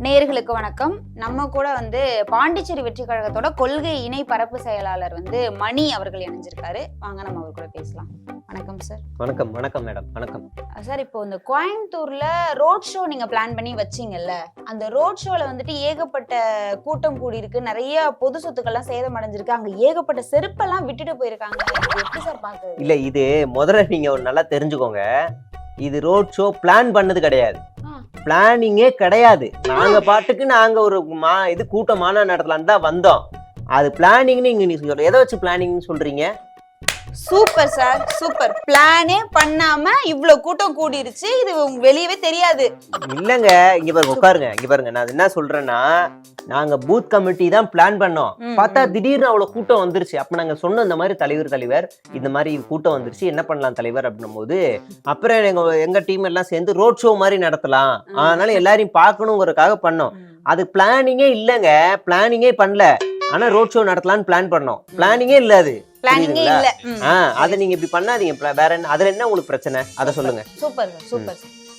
நேயர்களுக்கு வணக்கம். நம்ம கூட பாண்டிச்சேரி வெற்றி கழகத்தோட கொள்கை இணை பரப்பு செயலாளர் மணி அவர்கள் இணைஞ்சிருக்காரு. வாங்க நம்ம அவர் கூட பேசலாம். வணக்கம் சார். வணக்கம். வணக்கம் மேடம். வணக்கம் சார். இப்போ இந்த கோயம்புத்தூர்ல ரோட் ஷோ நீங்க பிளான் பண்ணி வச்சீங்கல்ல, அந்த ரோட் ஷோல ஏகப்பட்ட கூட்டம் கூடி இருக்கு, நிறைய பொது சொத்துக்கள்லாம் சேதம் அடைஞ்சிருக்கு, அங்க ஏகப்பட்ட செருப்பெல்லாம் விட்டுட்டு போயிருக்காங்க. எப்படி சார் பாக்குறது? இல்ல, இது முதல்ல நீங்க ஒரு நல்லா தெரிஞ்சுக்கோங்க. இது ரோட் ஷோ பிளான் பண்ணது கிடையாது, பிளானிங்கே கிடையாது. நாங்க பாட்டுக்கு நாங்க ஒரு இது கூட்டம் மாநாடு நடத்தலான்னு தான் வந்தோம். அது பிளானிங்னு நீங்க சொல்ற எதை வச்சு பிளானிங்னு சொல்றீங்க? Super sir, super. பிளானே பண்ணாம இவ்வளவு கூட்டம் கூடிருச்சு, இது வெளியவே தெரியாது. இல்லங்க, இங்க பாருங்க, உட்காருங்க. இங்க பாருங்க, நான் என்ன சொல்றேன்னா, நாங்க பூத் கமிட்டி தான் பிளான் பண்ணோம். பார்த்தா திடீர்னு அவ்வளவு கூட்டம் வந்துருச்சு. அப்ப நாங்க சொன்னோம், இந்த மாதிரி தலைவர் இந்த மாதிரி கூட்டம் வந்துருச்சு, என்ன பண்ணலாம் தலைவர் அப்படின்னும் போது, அப்புறம் எங்க டீம் எல்லாம் சேர்ந்து ரோட் ஷோ மாதிரி நடத்தலாம், அதனால எல்லாரையும் பார்க்கணுங்கிறதுக்காக பண்ணோம். அது பிளானிங்கே இல்லங்க, பிளானிங்கே பண்ணல. ஆனா ரோட் ஷோ நடத்தலாம்னு பிளான் பண்ணோம். பிளானிங்கே இல்ல. அது பிளானிங்கே இல்ல. அத நீங்க இப்படி பண்ணாதீங்க. வேற என்ன, அதுல என்ன உங்களுக்கு பிரச்சனை? அத சொல்லுங்க. Super super.